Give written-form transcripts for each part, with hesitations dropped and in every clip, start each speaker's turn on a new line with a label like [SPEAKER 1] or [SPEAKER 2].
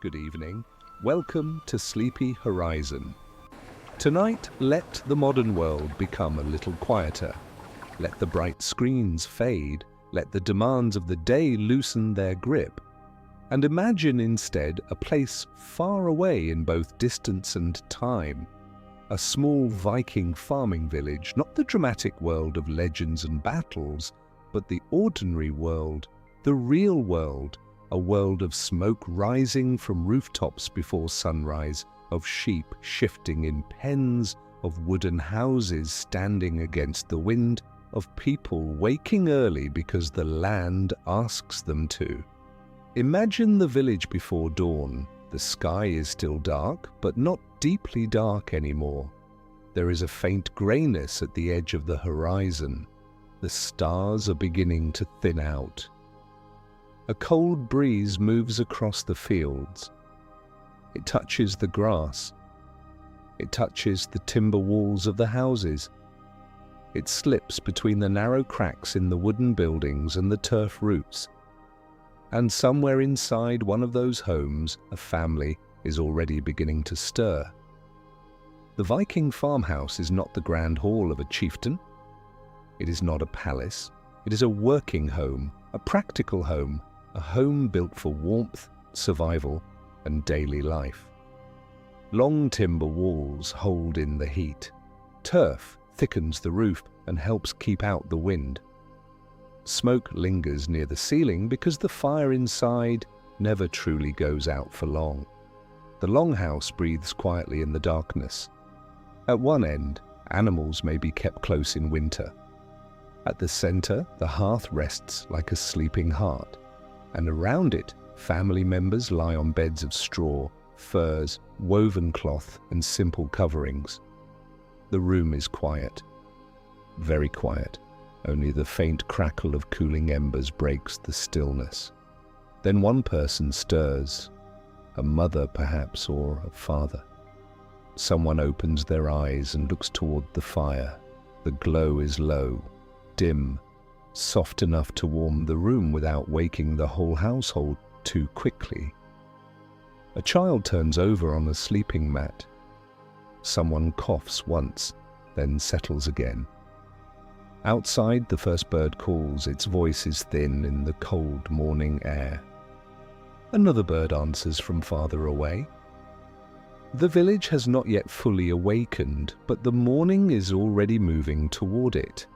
[SPEAKER 1] good evening. Welcome to Sleepy Horizon. Tonight, let the modern world become a little quieter. Let the bright screens fade. Let the demands of the day loosen their grip. And imagine instead a place far away in both distance and time. A small Viking farming village, not the dramatic world of legends and battles, but the ordinary world, the real world, a world of smoke rising from rooftops before sunrise, of sheep shifting in pens, of wooden houses standing against the wind, of people waking early because the land asks them to. Imagine the village before dawn. The sky is still dark, but not deeply dark anymore. There is a faint greyness at the edge of the horizon. The stars are beginning to thin out. A cold breeze moves across the fields. It touches the grass. It touches the timber walls of the houses. It slips between the narrow cracks in the wooden buildings and the turf roofs. And somewhere inside one of those homes, a family is already beginning to stir. The Viking farmhouse is not the grand hall of a chieftain. It is not a palace. It is a working home, a practical home, a home built for warmth, survival, and daily life. Long timber walls hold in the heat. Turf thickens the roof and helps keep out the wind. Smoke lingers near the ceiling because the fire inside never truly goes out for long. The longhouse breathes quietly in the darkness. At one end, animals may be kept close in winter. At the center, the hearth rests like a sleeping heart, and around it, family members lie on beds of straw, furs, woven cloth, and simple coverings. The room is quiet, very quiet. Only the faint crackle of cooling embers breaks the stillness. Then one person stirs, a mother perhaps, or a father. Someone opens their eyes and looks toward the fire. The glow is low, dim, soft enough to warm the room without waking the whole household too quickly. A child turns over on a sleeping mat. Someone coughs once, then settles again. Outside, the first bird calls. Its voice is thin in the cold morning air. Another bird answers from farther away. The village has not yet fully awakened, but the morning is already moving toward it.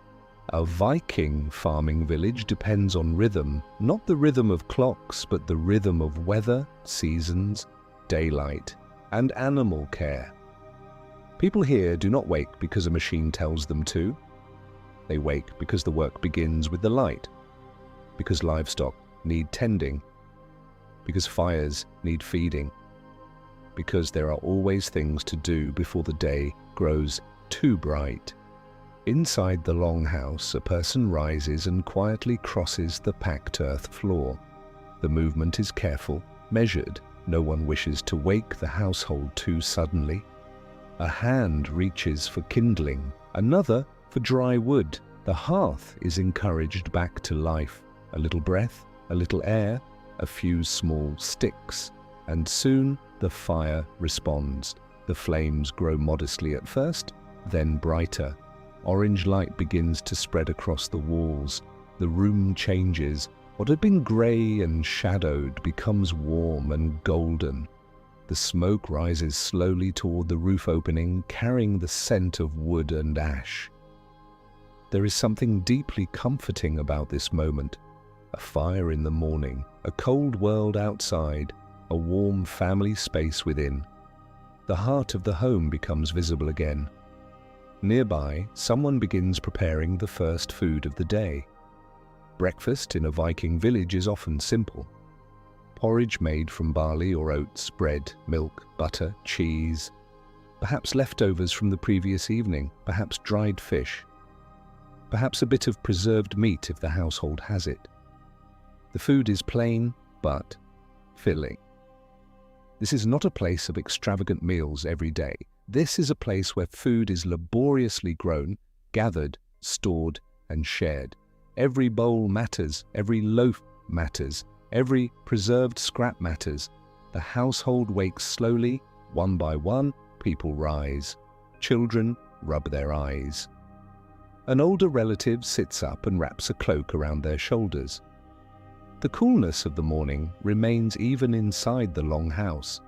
[SPEAKER 1] A Viking farming village depends on rhythm, not the rhythm of clocks, but the rhythm of weather, seasons, daylight, and animal care. People here do not wake because a machine tells them to. They wake because the work begins with the light, because livestock need tending, because fires need feeding, because there are always things to do before the day grows too bright. Inside the longhouse, a person rises and quietly crosses the packed earth floor. The movement is careful, measured. No one wishes to wake the household too suddenly. A hand reaches for kindling, another for dry wood. The hearth is encouraged back to life. A little breath, a little air, a few small sticks, and soon the fire responds. The flames grow modestly at first, then brighter. Orange light begins to spread across the walls. The room changes. What had been grey and shadowed becomes warm and golden. The smoke rises slowly toward the roof opening, carrying the scent of wood and ash. There is something deeply comforting about this moment. A fire in the morning, a cold world outside, a warm family space within. The heart of the home becomes visible again. Nearby, someone begins preparing the first food of the day. Breakfast in a Viking village is often simple. Porridge made from barley or oats, bread, milk, butter, cheese, perhaps leftovers from the previous evening, perhaps dried fish, perhaps a bit of preserved meat if the household has it. The food is plain, but filling. This is not a place of extravagant meals every day. This is a place where food is laboriously grown, gathered, stored, and shared. Every bowl matters, every loaf matters, every preserved scrap matters. The The household wakes slowly, one by one, people rise. Children rub their eyes. An older relative sits up and wraps a cloak around their shoulders. The coolness of the morning remains even inside the long house.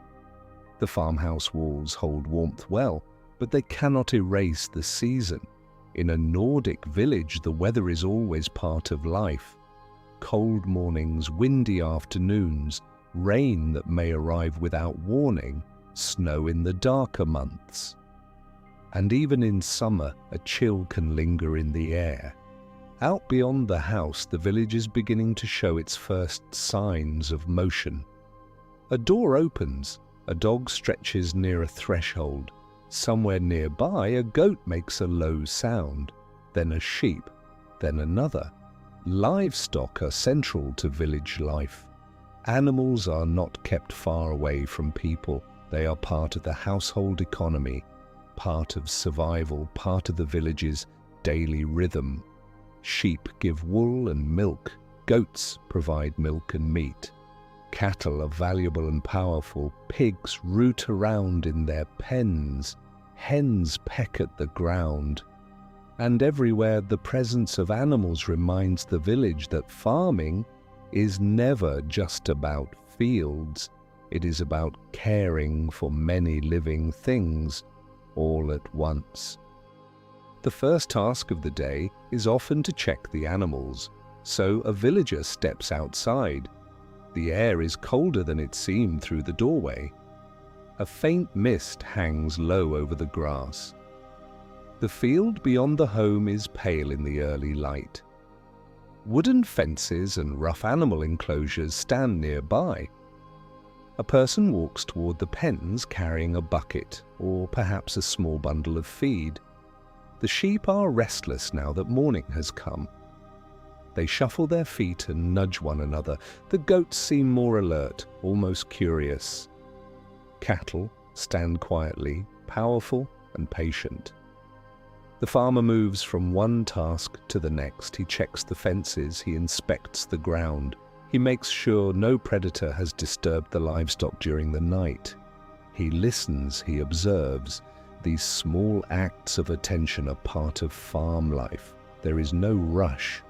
[SPEAKER 1] The farmhouse walls hold warmth well, but they cannot erase the season. In a Nordic village, the weather is always part of life. Cold mornings, windy afternoons, rain that may arrive without warning, snow in the darker months. And even in summer, a chill can linger in the air. Out beyond the house, the village is beginning to show its first signs of motion. A door opens, a dog stretches near a threshold. Somewhere nearby, a goat makes a low sound, then a sheep, then another. Livestock are central to village life. Animals are not kept far away from people. They are part of the household economy, part of survival, part of the village's daily rhythm. Sheep give wool and milk. Goats provide milk and meat. Cattle are valuable and powerful. Pigs root around in their pens. Hens peck at the ground. And everywhere the presence of animals reminds the village that farming is never just about fields. It is about caring for many living things all at once. The first task of the day is often to check the animals, so a villager steps outside. The air is colder than it seemed through the doorway. A faint mist hangs low over the grass. The field beyond the home is pale in the early light. Wooden fences and rough animal enclosures stand nearby. A person walks toward the pens carrying a bucket or perhaps a small bundle of feed. The sheep are restless now that morning has come. They shuffle their feet and nudge one another. The goats seem more alert, almost curious. Cattle stand quietly, powerful and patient. The farmer moves from one task to the next. He checks the fences, he inspects the ground. He makes sure no predator has disturbed the livestock during the night. He listens, he observes. These small acts of attention are part of farm life. There is no rush,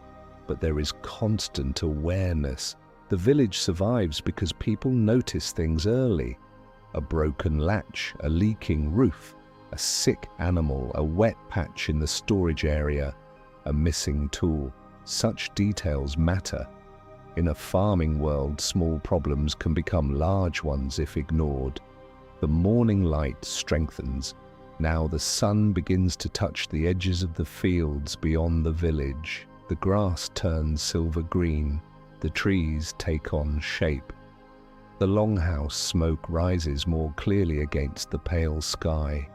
[SPEAKER 1] but there is constant awareness. The village survives because people notice things early. A broken latch, a leaking roof, a sick animal, a wet patch in the storage area, a missing tool. Such details matter. In a farming world, small problems can become large ones if ignored. The morning light strengthens. Now the sun begins to touch the edges of the fields beyond the village. The grass turns silver green. The trees take on shape. The longhouse smoke rises more clearly against the pale sky.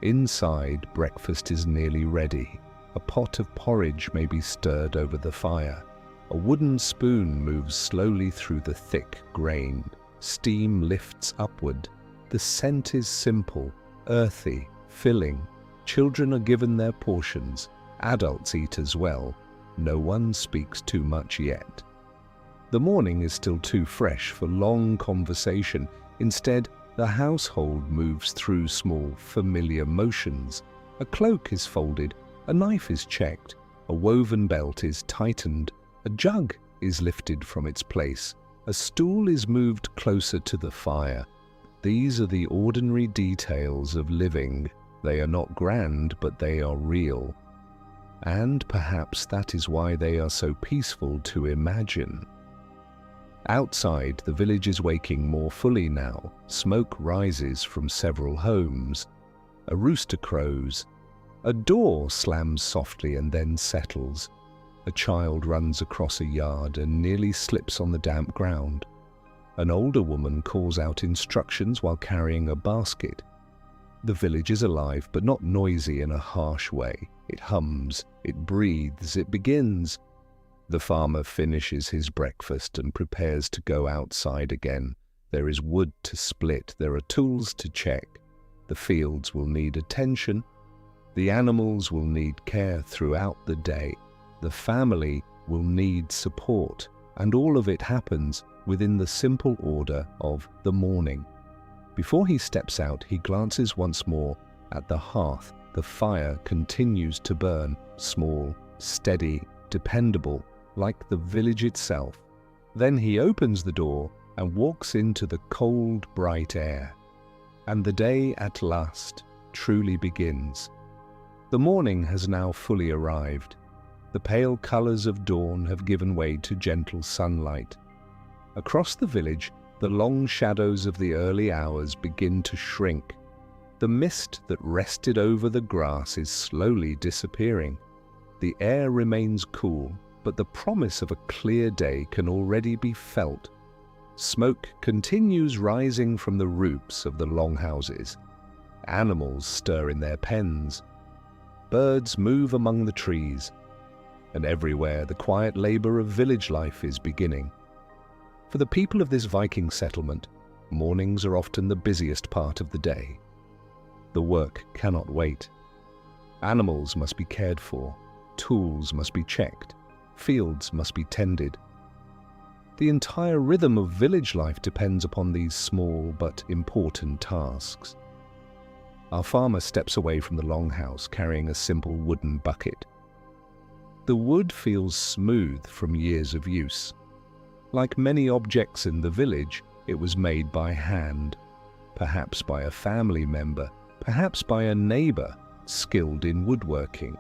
[SPEAKER 1] Inside, breakfast is nearly ready. A pot of porridge may be stirred over the fire. A wooden spoon moves slowly through the thick grain. Steam lifts upward. The scent is simple, earthy, filling. Children are given their portions. Adults eat as well. No one speaks too much yet. The morning is still too fresh for long conversation. Instead, the household moves through small, familiar motions. A cloak is folded, a knife is checked, a woven belt is tightened, a jug is lifted from its place, a stool is moved closer to the fire. These are the ordinary details of living. They are not grand, but they are real. And perhaps that is why they are so peaceful to imagine. Outside, the village is waking more fully now. Smoke rises from several homes. A rooster crows. A door slams softly and then settles. A child runs across a yard and nearly slips on the damp ground. An older woman calls out instructions while carrying a basket. The village is alive, but not noisy in a harsh way. It hums, it breathes, it begins. The farmer finishes his breakfast and prepares to go outside again. There is wood to split, there are tools to check. The fields will need attention. The animals will need care throughout the day. The family will need support. And all of it happens within the simple order of the morning. Before he steps out, he glances once more at the hearth. The fire continues to burn, small, steady, dependable, like the village itself. Then he opens the door and walks into the cold, bright air. And the day at last truly begins. The morning has now fully arrived. The pale colours of dawn have given way to gentle sunlight. Across the village, the long shadows of the early hours begin to shrink. The mist that rested over the grass is slowly disappearing. The air remains cool, but the promise of a clear day can already be felt. Smoke continues rising from the roofs of the longhouses. Animals stir in their pens. Birds move among the trees. And everywhere the quiet labour of village life is beginning. For the people of this Viking settlement, mornings are often the busiest part of the day. The work cannot wait. Animals must be cared for, tools must be checked, fields must be tended. The entire rhythm of village life depends upon these small but important tasks. Our farmer steps away from the longhouse carrying a simple wooden bucket. The wood feels smooth from years of use. Like many objects in the village, it was made by hand, perhaps by a family member, perhaps by a neighbour skilled in woodworking.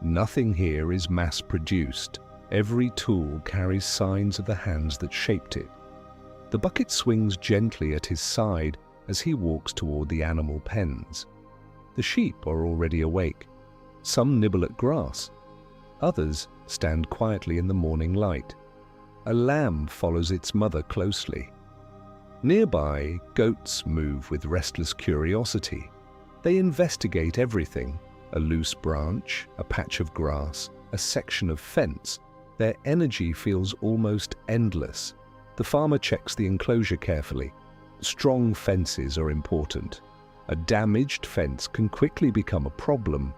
[SPEAKER 1] Nothing here is mass-produced. Every tool carries signs of the hands that shaped it. The bucket swings gently at his side as he walks toward the animal pens. The sheep are already awake. Some nibble at grass. Others stand quietly in the morning light. A lamb follows its mother closely. Nearby, goats move with restless curiosity. They investigate everything: a loose branch, a patch of grass, a section of fence. Their energy feels almost endless. The farmer checks the enclosure carefully. Strong fences are important. A damaged fence can quickly become a problem.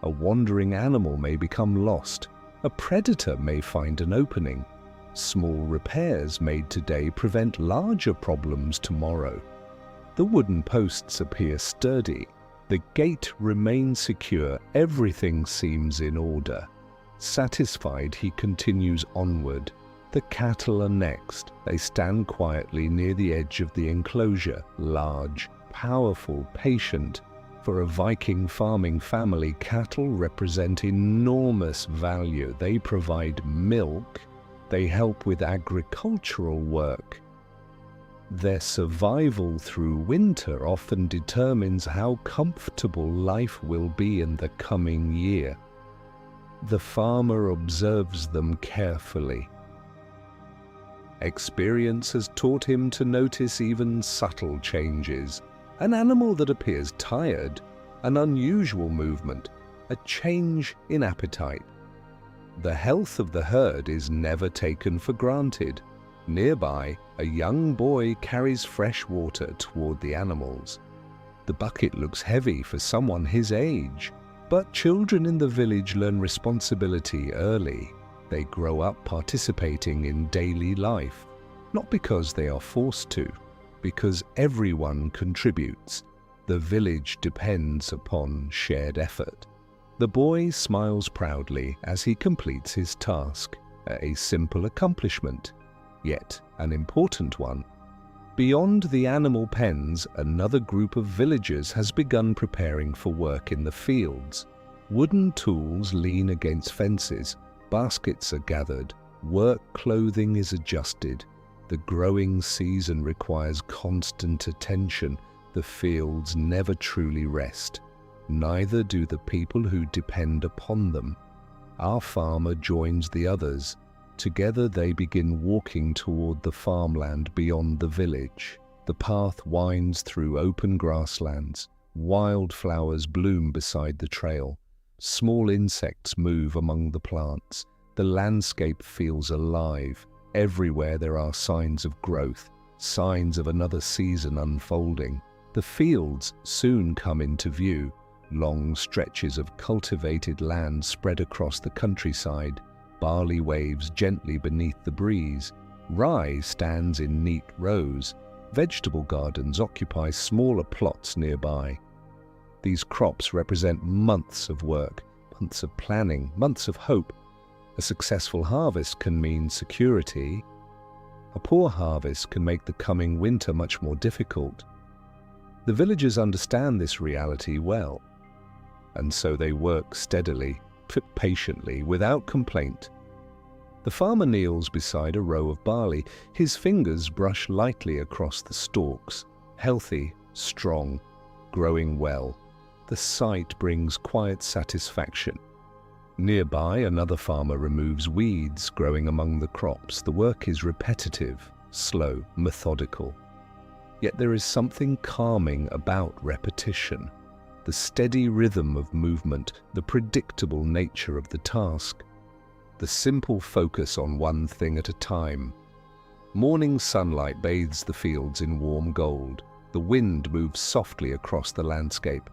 [SPEAKER 1] A wandering animal may become lost. A predator may find an opening. Small repairs made today prevent larger problems tomorrow. The wooden posts appear sturdy. The gate remains secure. Everything seems in order. Satisfied, he continues onward. The cattle are next. They stand quietly near the edge of the enclosure, large, powerful, patient. For a Viking farming family, cattle represent enormous value. They provide milk. They help with agricultural work. Their survival through winter often determines how comfortable life will be in the coming year. The farmer observes them carefully. Experience has taught him to notice even subtle changes. An animal that appears tired, an unusual movement, a change in appetite. The health of the herd is never taken for granted. Nearby, a young boy carries fresh water toward the animals. The bucket looks heavy for someone his age, but children in the village learn responsibility early. They grow up participating in daily life, not because they are forced to, because everyone contributes. The village depends upon shared effort. The boy smiles proudly as he completes his task, a simple accomplishment, yet an important one. Beyond the animal pens, another group of villagers has begun preparing for work in the fields. Wooden tools lean against fences, baskets are gathered, work clothing is adjusted. The growing season requires constant attention. The fields never truly rest. Neither do the people who depend upon them. Our farmer joins the others. Together they begin walking toward the farmland beyond the village. The path winds through open grasslands. Wildflowers bloom beside the trail. Small insects move among the plants. The landscape feels alive. Everywhere there are signs of growth, signs of another season unfolding. The fields soon come into view. Long stretches of cultivated land spread across the countryside. Barley waves gently beneath the breeze. Rye stands in neat rows. Vegetable gardens occupy smaller plots nearby. These crops represent months of work, months of planning, months of hope. A successful harvest can mean security. A poor harvest can make the coming winter much more difficult. The villagers understand this reality well, and so they work steadily, patiently, without complaint. The farmer kneels beside a row of barley. His fingers brush lightly across the stalks, healthy, strong, growing well. The sight brings quiet satisfaction. Nearby, another farmer removes weeds growing among the crops. The work is repetitive, slow, methodical. Yet there is something calming about repetition. The steady rhythm of movement, the predictable nature of the task, the simple focus on one thing at a time. Morning sunlight bathes the fields in warm gold. The wind moves softly across the landscape.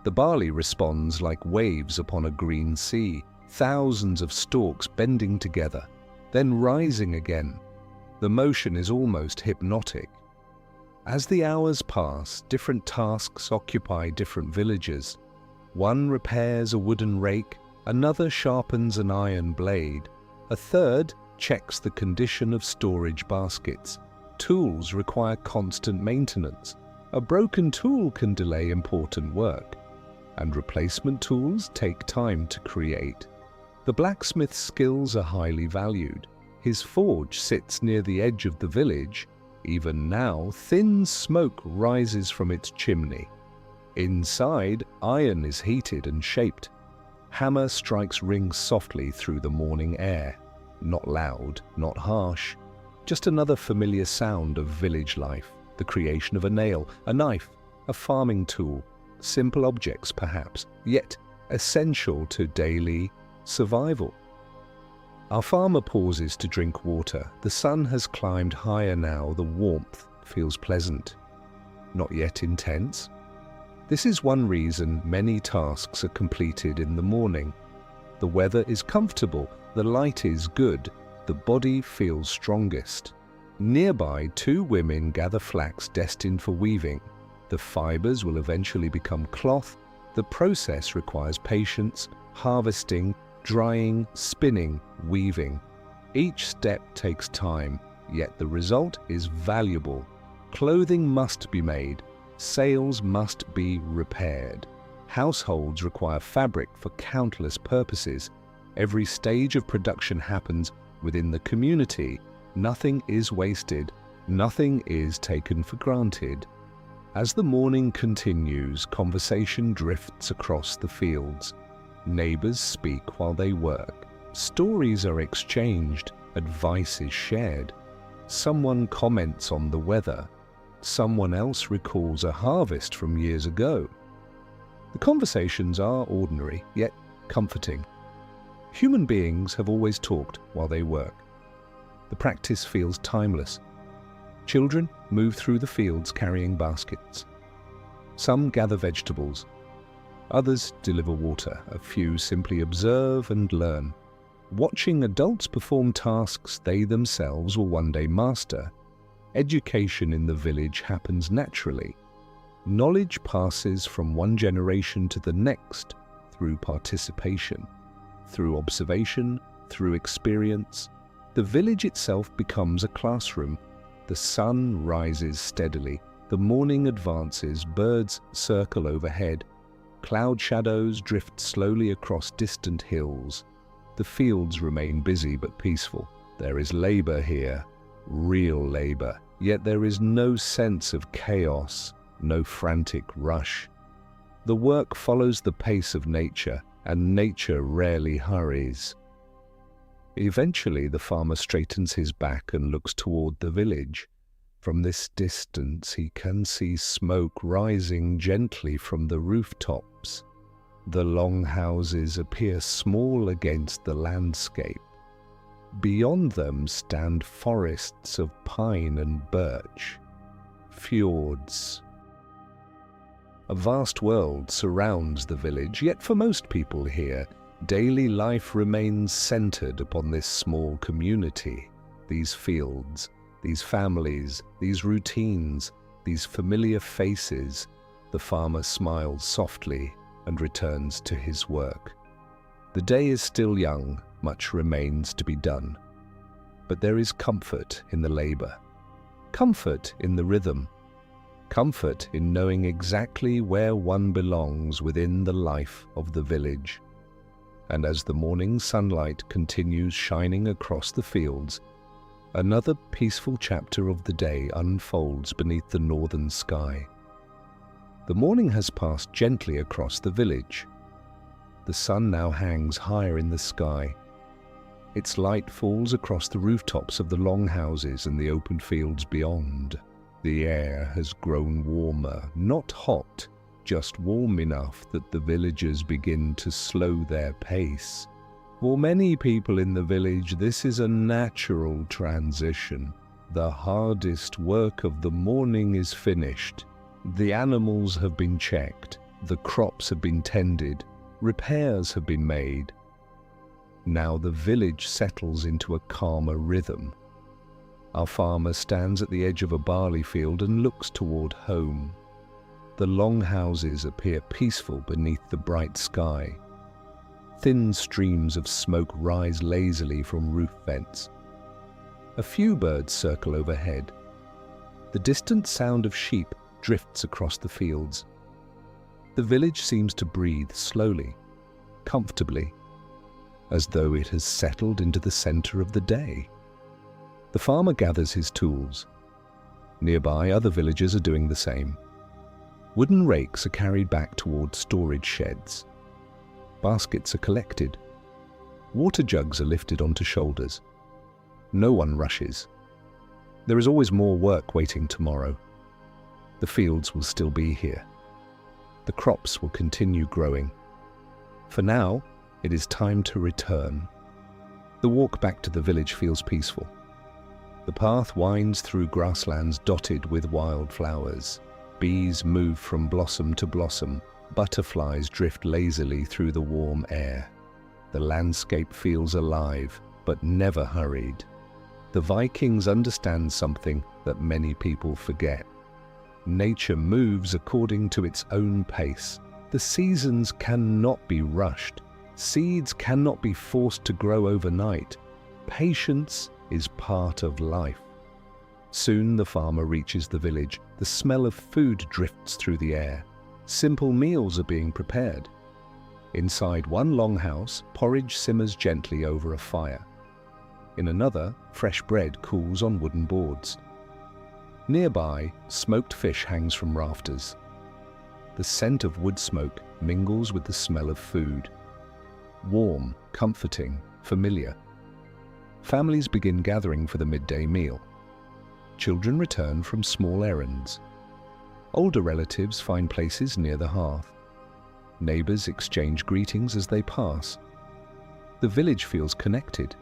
[SPEAKER 1] The barley responds like waves upon a green sea, thousands of stalks bending together, then rising again. The motion is almost hypnotic. As the hours pass, different tasks occupy different villagers. One repairs a wooden rake, another sharpens an iron blade, a third checks the condition of storage baskets. Tools require constant maintenance. A broken tool can delay important work, and replacement tools take time to create. The blacksmith's skills are highly valued. His forge sits near the edge of the village. Even now, thin smoke rises from its chimney. Inside, iron is heated and shaped. Hammer strikes rings softly through the morning air. Not loud, not harsh, just another familiar sound of village life, the creation of a nail, a knife, a farming tool, simple objects perhaps, yet essential to daily survival. Our farmer pauses to drink water. The sun has climbed higher now. The warmth feels pleasant, not yet intense. This is one reason many tasks are completed in the morning. The weather is comfortable, the light is good, the body feels strongest. Nearby, two women gather flax destined for weaving. The fibers will eventually become cloth. The process requires patience, harvesting, drying, spinning, weaving. Each step takes time, yet the result is valuable. Clothing must be made. Sails must be repaired. Households require fabric for countless purposes. Every stage of production happens within the community. Nothing is wasted. Nothing is taken for granted. As the morning continues, conversation drifts across the fields. Neighbors speak while they work. Stories are exchanged. Advice is shared. Someone comments on the weather. Someone else recalls a harvest from years ago. The conversations are ordinary, yet comforting. Human beings have always talked while they work. The practice feels timeless. Children move through the fields carrying baskets. Some gather vegetables. Others deliver water. A few simply observe and learn. Watching adults perform tasks they themselves will one day master. Education in the village happens naturally. Knowledge passes from one generation to the next through participation, through observation, through experience. The village itself becomes a classroom. The sun rises steadily. The morning advances. Birds circle overhead. Cloud shadows drift slowly across distant hills. The fields remain busy but peaceful. There is labor here, real labor, yet there is no sense of chaos, no frantic rush. The work follows the pace of nature, and nature rarely hurries. Eventually, the farmer straightens his back and looks toward the village. From this distance, he can see smoke rising gently from the rooftops. The longhouses appear small against the landscape. Beyond them stand forests of pine and birch, fjords. A vast world surrounds the village, yet for most people here, daily life remains centered upon this small community. these fields, these families, these routines, these familiar faces, the farmer smiles softly and returns to his work. The day is still young, much remains to be done. But there is comfort in the labor, comfort in the rhythm, comfort in knowing exactly where one belongs within the life of the village. And as the morning sunlight continues shining across the fields, another peaceful chapter of the day unfolds beneath the northern sky. The morning has passed gently across the village. The sun now hangs higher in the sky. Its light falls across the rooftops of the longhouses and the open fields beyond. The air has grown warmer, not hot, just warm enough that the villagers begin to slow their pace. For many people in the village, this is a natural transition. The hardest work of the morning is finished. The animals have been checked, the crops have been tended, repairs have been made. Now the village settles into a calmer rhythm. Our farmer stands at the edge of a barley field and looks toward home. The longhouses appear peaceful beneath the bright sky. Thin streams of smoke rise lazily from roof vents. A few birds circle overhead. The distant sound of sheep drifts across the fields. The village seems to breathe slowly, comfortably, as though it has settled into the center of the day. The farmer gathers his tools. Nearby, other villagers are doing the same. Wooden rakes are carried back toward storage sheds. Baskets are collected. Water jugs are lifted onto shoulders. No one rushes. There is always more work waiting tomorrow. The fields will still be here. The crops will continue growing. For now, it is time to return. The walk back to the village feels peaceful. The path winds through grasslands dotted with wildflowers. Bees move from blossom to blossom. Butterflies drift lazily through the warm air. The landscape feels alive, but never hurried. The Vikings understand something that many people forget. Nature moves according to its own pace. The seasons cannot be rushed. Seeds cannot be forced to grow overnight. Patience is part of life. Soon the farmer reaches the village. The smell of food drifts through the air. Simple meals are being prepared. Inside one longhouse, porridge simmers gently over a fire. In another, fresh bread cools on wooden boards. Nearby, smoked fish hangs from rafters. The scent of wood smoke mingles with the smell of food. Warm, comforting, familiar. Families begin gathering for the midday meal. Children return from small errands. Older relatives find places near the hearth. Neighbors exchange greetings as they pass. The village feels connected.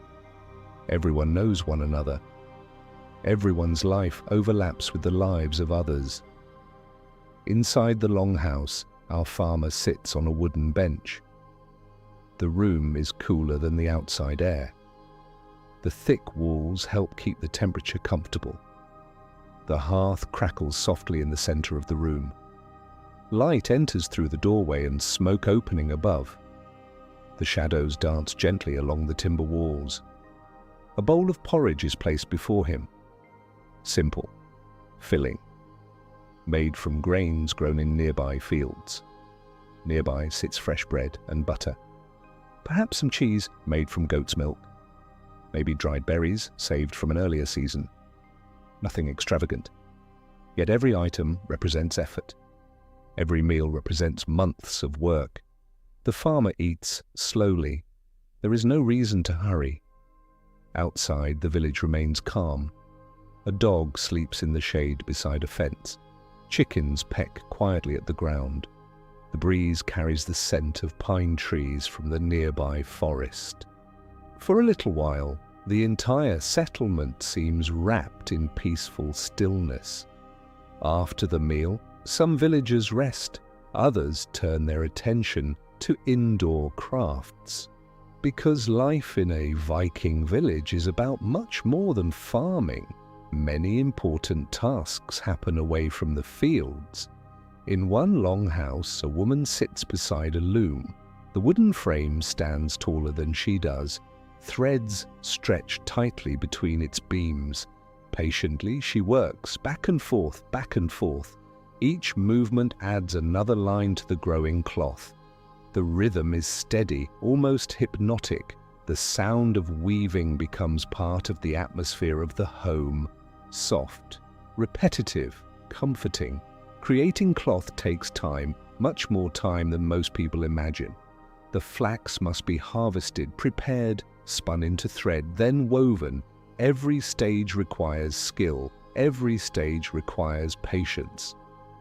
[SPEAKER 1] Everyone knows one another. Everyone's life overlaps with the lives of others. Inside the longhouse, our farmer sits on a wooden bench. The room is cooler than the outside air. The thick walls help keep the temperature comfortable. The hearth crackles softly in the center of the room. Light enters through the doorway and smoke opening above. The shadows dance gently along the timber walls. A bowl of porridge is placed before him. Simple, filling, made from grains grown in nearby fields. Nearby sits fresh bread and butter. Perhaps some cheese made from goat's milk. Maybe dried berries saved from an earlier season. Nothing extravagant. Yet every item represents effort. Every meal represents months of work. The farmer eats slowly. There is no reason to hurry. Outside, the village remains calm. A dog sleeps in the shade beside a fence. Chickens peck quietly at the ground. The breeze carries the scent of pine trees from the nearby forest. For a little while, the entire settlement seems wrapped in peaceful stillness. After the meal, some villagers rest, others turn their attention to indoor crafts. Because life in a Viking village is about much more than farming. Many important tasks happen away from the fields. In one longhouse, a woman sits beside a loom. The wooden frame stands taller than she does. Threads stretch tightly between its beams. Patiently, she works back and forth, back and forth. Each movement adds another line to the growing cloth. The rhythm is steady, almost hypnotic. The sound of weaving becomes part of the atmosphere of the home. Soft, repetitive, comforting. Creating cloth takes time, much more time than most people imagine. The flax must be harvested, prepared, spun into thread, then woven. Every stage requires skill. Every stage requires patience.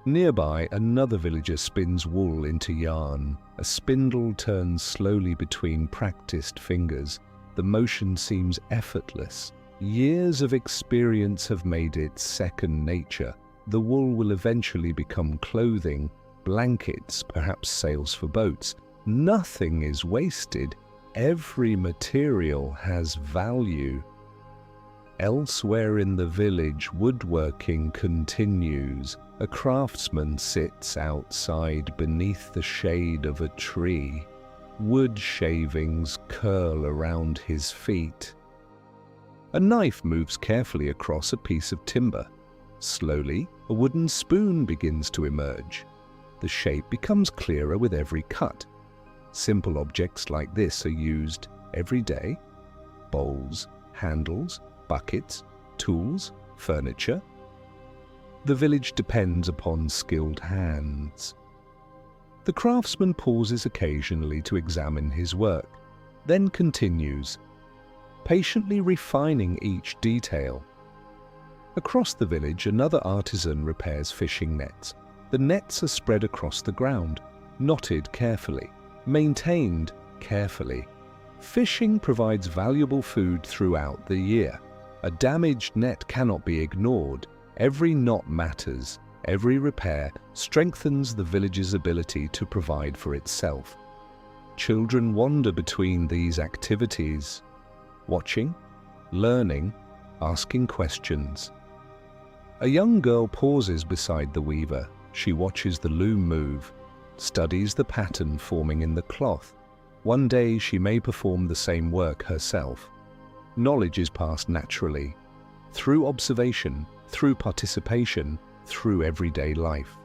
[SPEAKER 1] Nearby, another villager spins wool into yarn. A spindle turns slowly between practiced fingers. The motion seems effortless. Years of experience have made it second nature. The wool will eventually become clothing, blankets, perhaps sails for boats. Nothing is wasted. Every material has value. Elsewhere in the village, woodworking continues. A craftsman sits outside beneath the shade of a tree. Wood shavings curl around his feet. A knife moves carefully across a piece of timber. Slowly, a wooden spoon begins to emerge. The shape becomes clearer with every cut. Simple objects like this are used every day. Bowls, handles, buckets, tools, furniture. The village depends upon skilled hands. The craftsman pauses occasionally to examine his work, then continues, patiently refining each detail. Across the village, another artisan repairs fishing nets. The nets are spread across the ground, knotted carefully, maintained carefully. Fishing provides valuable food throughout the year. A damaged net cannot be ignored. Every knot matters. Every repair strengthens the village's ability to provide for itself. Children wander between these activities, watching, learning, asking questions. A young girl pauses beside the weaver. She watches the loom move, studies the pattern forming in the cloth. One day she may perform the same work herself. Knowledge is passed naturally, through observation, through participation, through everyday life.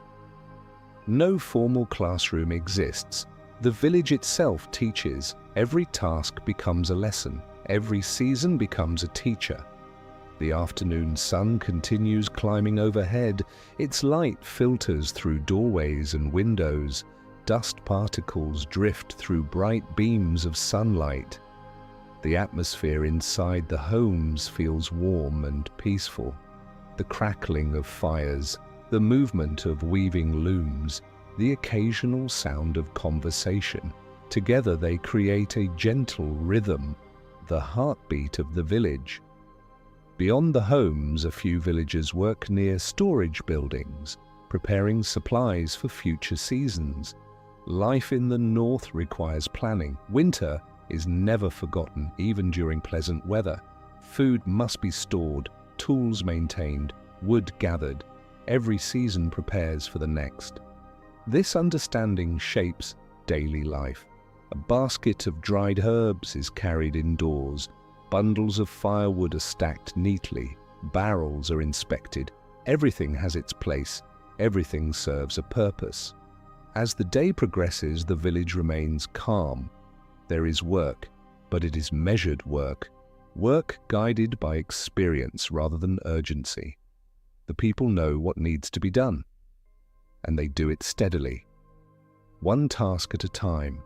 [SPEAKER 1] No formal classroom exists. The village itself teaches. Every task becomes a lesson. Every season becomes a teacher. The afternoon sun continues climbing overhead. Its light filters through doorways and windows. Dust particles drift through bright beams of sunlight. The atmosphere inside the homes feels warm and peaceful. The crackling of fires, the movement of weaving looms, the occasional sound of conversation. Together they create a gentle rhythm, the heartbeat of the village. Beyond the homes, a few villagers work near storage buildings, preparing supplies for future seasons. Life in the north requires planning. Winter is never forgotten, even during pleasant weather. Food must be stored, tools maintained, wood gathered. Every season prepares for the next. This understanding shapes daily life. A basket of dried herbs is carried indoors. Bundles of firewood are stacked neatly. Barrels are inspected. Everything has its place. Everything serves a purpose. As the day progresses, the village remains calm. There is work, but it is measured work. Work guided by experience rather than urgency. The people know what needs to be done, and they do it steadily, one task at a time.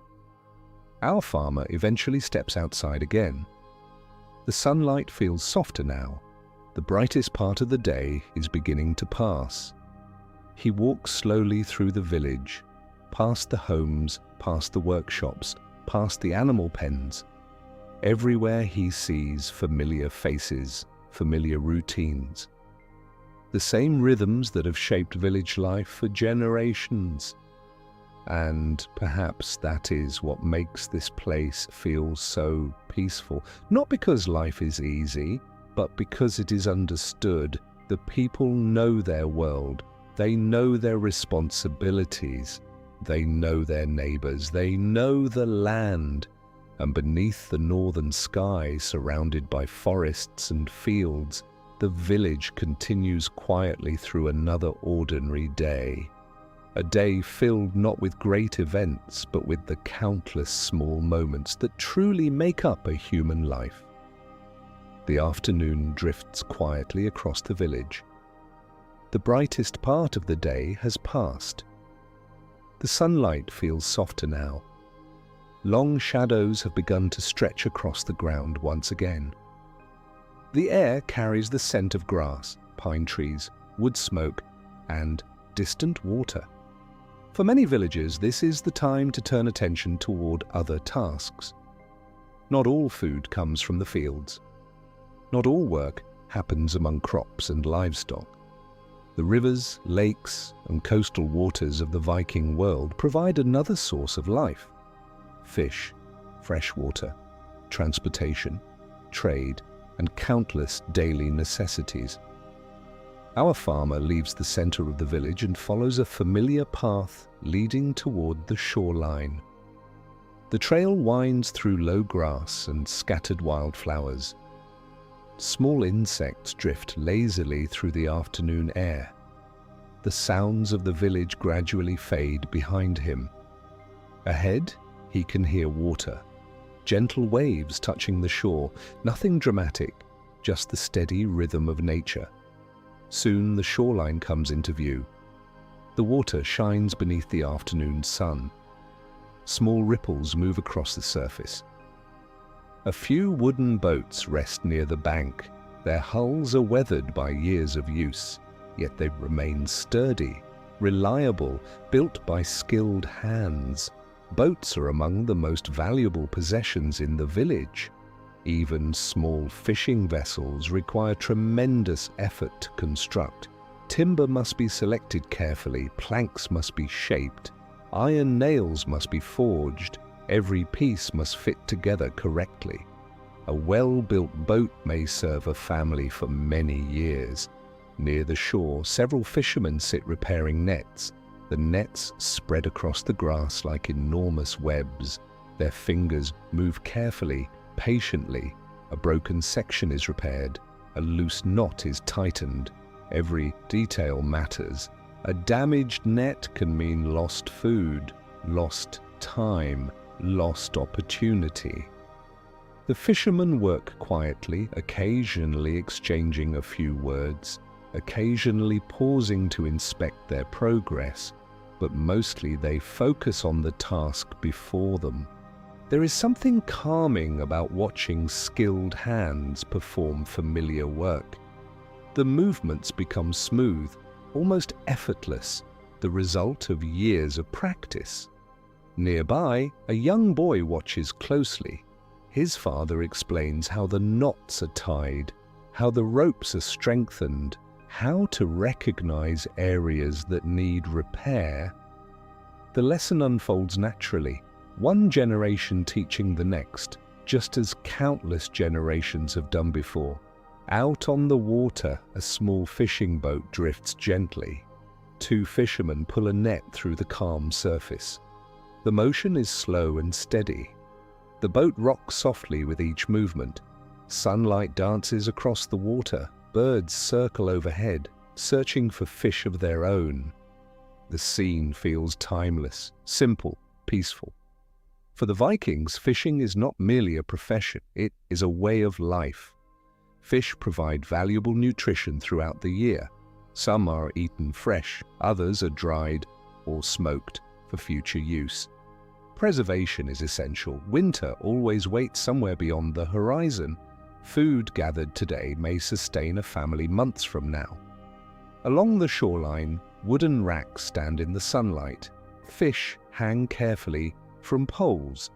[SPEAKER 1] Our farmer eventually steps outside again. The sunlight feels softer now. The brightest part of the day is beginning to pass. He walks slowly through the village, past the homes, past the workshops, past the animal pens. Everywhere he sees familiar faces, familiar routines. The same rhythms that have shaped village life for generations. And perhaps that is what makes this place feel so peaceful. Not because life is easy, but because it is understood. The people know their world. They know their responsibilities. They know their neighbors. They know the land. And beneath the northern sky, surrounded by forests and fields, the village continues quietly through another ordinary day. A day filled not with great events, but with the countless small moments that truly make up a human life. The afternoon drifts quietly across the village. The brightest part of the day has passed. The sunlight feels softer now. Long shadows have begun to stretch across the ground once again. The air carries the scent of grass, pine trees, wood smoke, and distant water. For many villagers, this is the time to turn attention toward other tasks. Not all food comes from the fields. Not all work happens among crops and livestock. The rivers, lakes, and coastal waters of the Viking world provide another source of life. Fish, fresh water, transportation, trade, and countless daily necessities. Our farmer leaves the center of the village and follows a familiar path leading toward the shoreline. The trail winds through low grass and scattered wildflowers. Small insects drift lazily through the afternoon air. The sounds of the village gradually fade behind him. Ahead, he can hear water, gentle waves touching the shore, nothing dramatic, just the steady rhythm of nature. Soon the shoreline comes into view. The water shines beneath the afternoon sun. Small ripples move across the surface. A few wooden boats rest near the bank. Their hulls are weathered by years of use, yet they remain sturdy, reliable, built by skilled hands. Boats are among the most valuable possessions in the village. Even small fishing vessels require tremendous effort to construct. Timber must be selected carefully, planks must be shaped, iron nails must be forged, every piece must fit together correctly. A well-built boat may serve a family for many years. Near the shore, several fishermen sit repairing nets. The nets spread across the grass like enormous webs. Their fingers move carefully, patiently. A broken section is repaired. A loose knot is tightened. Every detail matters. A damaged net can mean lost food, lost time, lost opportunity. The fishermen work quietly, occasionally exchanging a few words, occasionally pausing to inspect their progress, but mostly they focus on the task before them. There is something calming about watching skilled hands perform familiar work. The movements become smooth, almost effortless, the result of years of practice. Nearby, a young boy watches closely. His father explains how the knots are tied, how the ropes are strengthened, how to recognize areas that need repair. The lesson unfolds naturally, one generation teaching the next, just as countless generations have done before. Out on the water, a small fishing boat drifts gently. Two fishermen pull a net through the calm surface. The motion is slow and steady. The boat rocks softly with each movement. Sunlight dances across the water. Birds circle overhead, searching for fish of their own. The scene feels timeless, simple, peaceful. For the Vikings, fishing is not merely a profession, it is a way of life. Fish provide valuable nutrition throughout the year. Some are eaten fresh, others are dried or smoked for future use. Preservation is essential. Winter always waits somewhere beyond the horizon. Food gathered today may sustain a family months from now. Along the shoreline, wooden racks stand in the sunlight. Fish hang carefully from poles.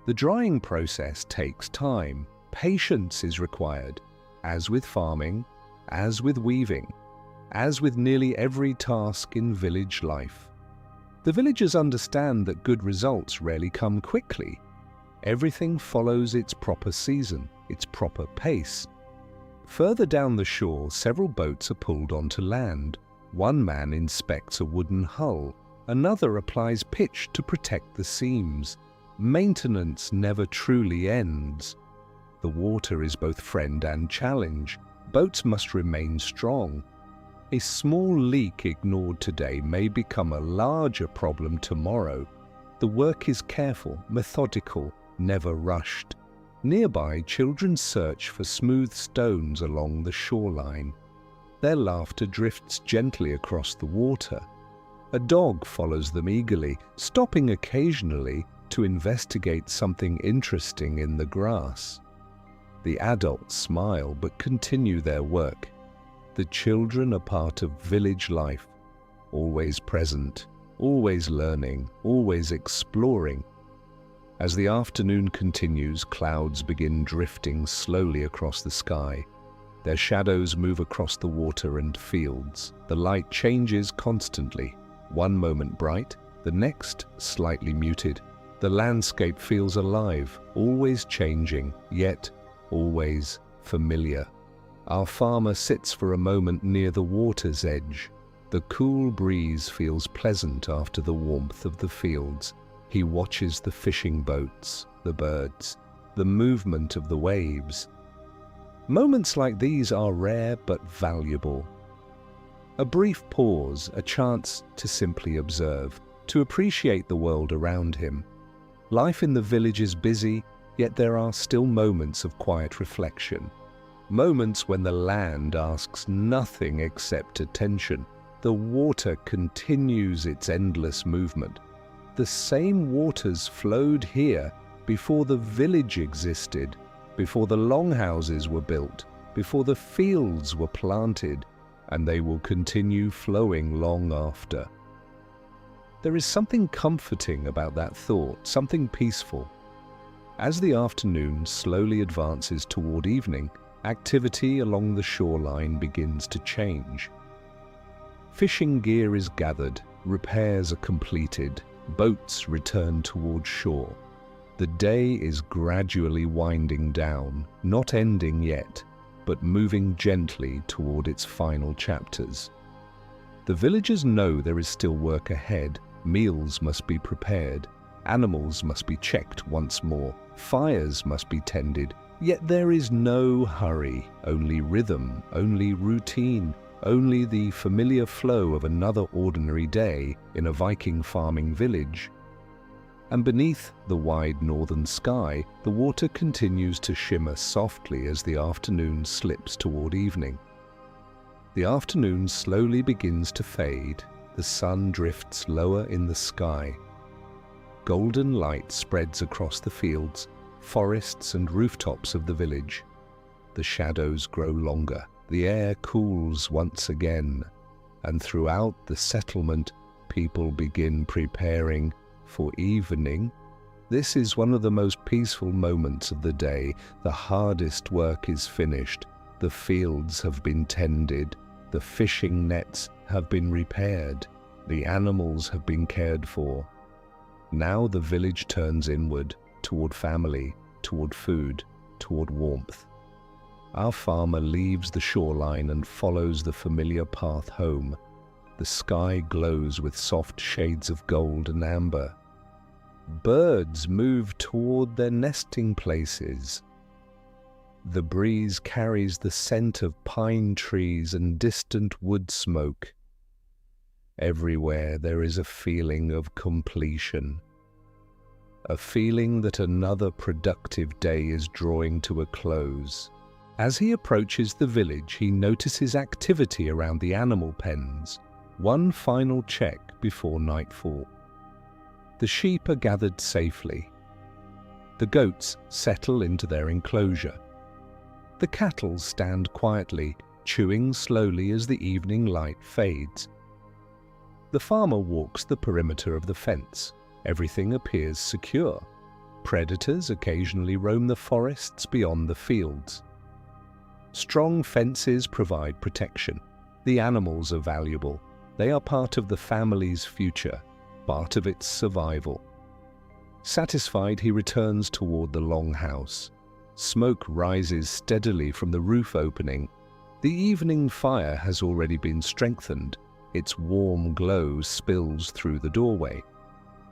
[SPEAKER 1] The drying process takes time. Patience is required, as with farming, as with weaving, as with nearly every task in village life. The villagers understand that good results rarely come quickly. Everything follows its proper season, its proper pace. Further down the shore, several boats are pulled onto land. One man inspects a wooden hull. Another applies pitch to protect the seams. Maintenance never truly ends. The water is both friend and challenge. Boats must remain strong. A small leak ignored today may become a larger problem tomorrow. The work is careful, methodical, never rushed. Nearby, children search for smooth stones along the shoreline. Their laughter drifts gently across the water. A dog follows them eagerly, stopping occasionally to investigate something interesting in the grass. The adults smile but continue their work. The children are part of village life, always present, always learning, always exploring. As the afternoon continues, clouds begin drifting slowly across the sky. Their shadows move across the water and fields. The light changes constantly, one moment bright, the next slightly muted. The landscape feels alive, always changing, yet always familiar. Our farmer sits for a moment near the water's edge. The cool breeze feels pleasant after the warmth of the fields. He watches the fishing boats, the birds, the movement of the waves. Moments like these are rare but valuable. A brief pause, a chance to simply observe, to appreciate the world around him. Life in the village is busy, yet there are still moments of quiet reflection. Moments when the land asks nothing except attention. The water continues its endless movement. The same waters flowed here before the village existed, before the longhouses were built, before the fields were planted, and they will continue flowing long after. There is something comforting about that thought, something peaceful. As the afternoon slowly advances toward evening, activity along the shoreline begins to change. Fishing gear is gathered, repairs are completed, boats return toward shore. The day is gradually winding down, not ending yet, but moving gently toward its final chapters. The villagers know there is still work ahead. Meals must be prepared, animals must be checked once more, fires must be tended. Yet there is no hurry, only rhythm, only routine, only the familiar flow of another ordinary day in a Viking farming village. And beneath the wide northern sky, the water continues to shimmer softly as the afternoon slips toward evening. The afternoon slowly begins to fade. The sun drifts lower in the sky. Golden light spreads across the fields, forests and rooftops of the village. The shadows grow longer, the air cools once again, and throughout the settlement, people begin preparing for evening. This is one of the most peaceful moments of the day. The hardest work is finished. The fields have been tended. The fishing nets have been repaired. The animals have been cared for. Now the village turns inward, toward family, toward food, toward warmth. Our farmer leaves the shoreline and follows the familiar path home. The sky glows with soft shades of gold and amber. Birds move toward their nesting places. The breeze carries the scent of pine trees and distant wood smoke. Everywhere there is a feeling of completion. A feeling that another productive day is drawing to a close. As he approaches the village, he notices activity around the animal pens. One final check before nightfall. The sheep are gathered safely. The goats settle into their enclosure. The cattle stand quietly, chewing slowly as the evening light fades. The farmer walks the perimeter of the fence. Everything appears secure. Predators occasionally roam the forests beyond the fields. Strong fences provide protection. The animals are valuable. They are part of the family's future. part of its survival. Satisfied, he returns toward the longhouse. Smoke rises steadily from the roof opening. The evening fire has already been strengthened. Its warm glow spills through the doorway.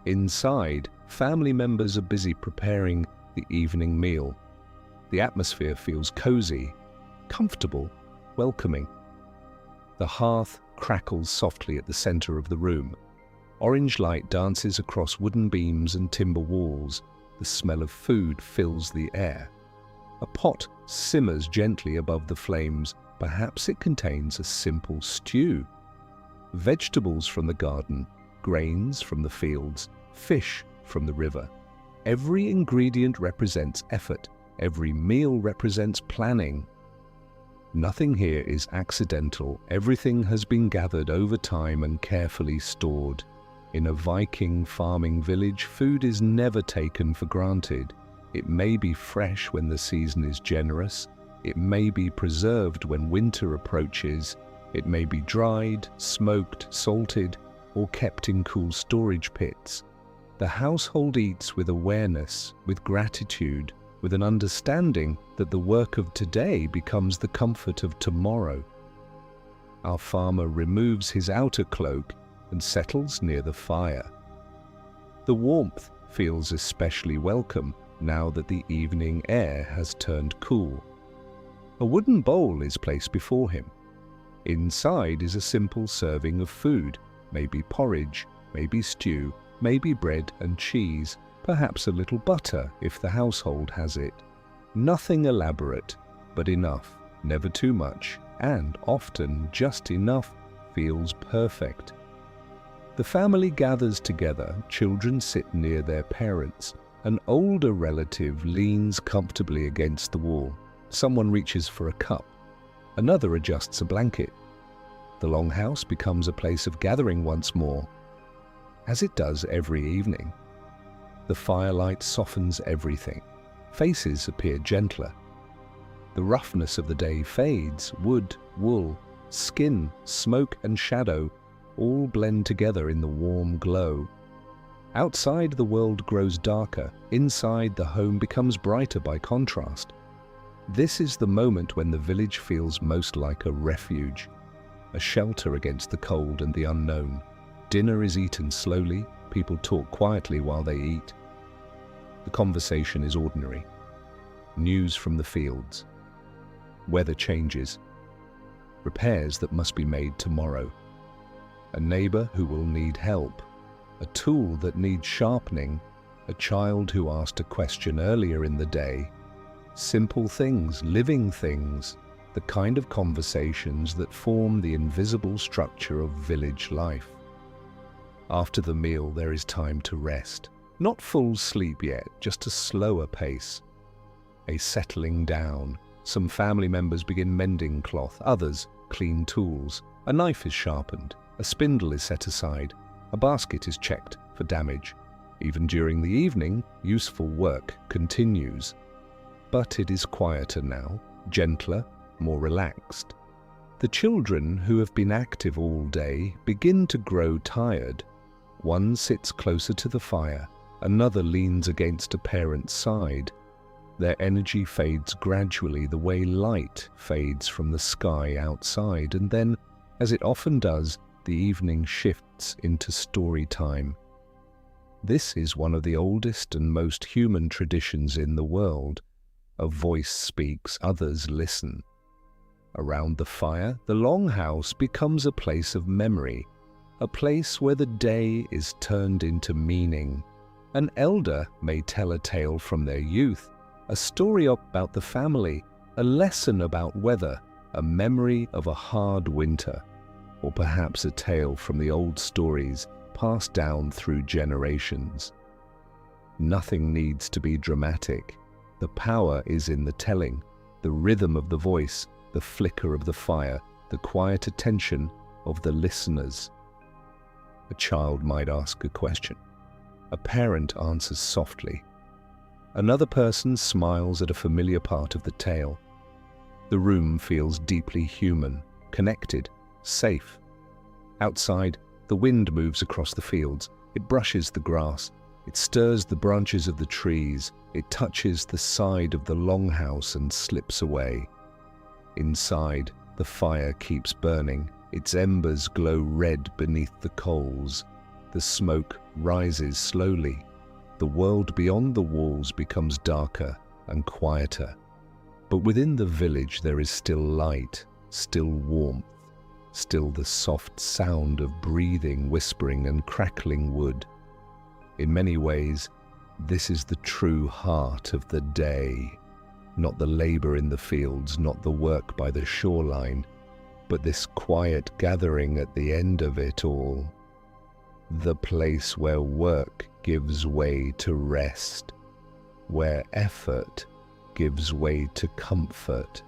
[SPEAKER 1] Inside, family members are busy preparing the evening meal. The atmosphere feels cozy, comfortable, welcoming. The hearth crackles softly at the center of the room. Orange light dances across wooden beams and timber walls. The smell of food fills the air. A pot simmers gently above the flames. Perhaps it contains a simple stew. Vegetables from the garden, grains from the fields, fish from the river. Every ingredient represents effort. Every meal represents planning. Nothing here is accidental. Everything has been gathered over time and carefully stored. In a Viking farming village, food is never taken for granted. It may be fresh when the season is generous. It may be preserved when winter approaches. It may be dried, smoked, salted, or kept in cool storage pits. The household eats with awareness, with gratitude, with an understanding that the work of today becomes the comfort of tomorrow. Our farmer removes his outer cloak and settles near the fire. The warmth feels especially welcome now that the evening air has turned cool. A wooden bowl is placed before him. Inside is a simple serving of food, maybe porridge, maybe stew, maybe bread and cheese, perhaps a little butter if the household has it. Nothing elaborate, but enough, never too much, and often just enough feels perfect. The family gathers together, children sit near their parents. An older relative leans comfortably against the wall. Someone reaches for a cup. Another adjusts a blanket. The longhouse becomes a place of gathering once more, as it does every evening. The firelight softens everything. Faces appear gentler. The roughness of the day fades. Wood, wool, skin, smoke and shadow all blend together in the warm glow. Outside, the world grows darker. Inside, the home becomes brighter by contrast. This is the moment when the village feels most like a refuge, a shelter against the cold and the unknown. Dinner is eaten slowly. People talk quietly while they eat. The conversation is ordinary. News from the fields. Weather changes. Repairs that must be made tomorrow. A neighbor who will need help. A tool that needs sharpening. A child who asked a question earlier in the day. Simple things, living things. The kind of conversations that form the invisible structure of village life. After the meal, there is time to rest. Not full sleep yet, just a slower pace. A settling down. Some family members begin mending cloth, others clean tools. A knife is sharpened, a spindle is set aside, a basket is checked for damage. Even during the evening, useful work continues. But it is quieter now, gentler, more relaxed. The children who have been active all day begin to grow tired. One sits closer to the fire, another leans against a parent's side. Their energy fades gradually the way light fades from the sky outside, and then, as it often does, the evening shifts into story time. This is one of the oldest and most human traditions in the world. A voice speaks, others listen. Around the fire, the longhouse becomes a place of memory, a place where the day is turned into meaning. An elder may tell a tale from their youth, a story about the family, a lesson about weather, a memory of a hard winter, or perhaps a tale from the old stories passed down through generations. Nothing needs to be dramatic. The power is in the telling, the rhythm of the voice, the flicker of the fire, the quiet attention of the listeners. A child might ask a question. A parent answers softly. Another person smiles at a familiar part of the tale. The room feels deeply human, connected, safe. Outside, the wind moves across the fields. It brushes the grass. It stirs the branches of the trees. It touches the side of the longhouse and slips away. Inside, the fire keeps burning. Its embers glow red beneath the coals. The smoke rises slowly. The world beyond the walls becomes darker and quieter. But within the village there is still light, still warmth, still the soft sound of breathing, whispering and crackling wood. In many ways, this is the true heart of the day. Not the labor in the fields, not the work by the shoreline, but this quiet gathering at the end of it all. The place where work gives way to rest, where effort gives way to comfort,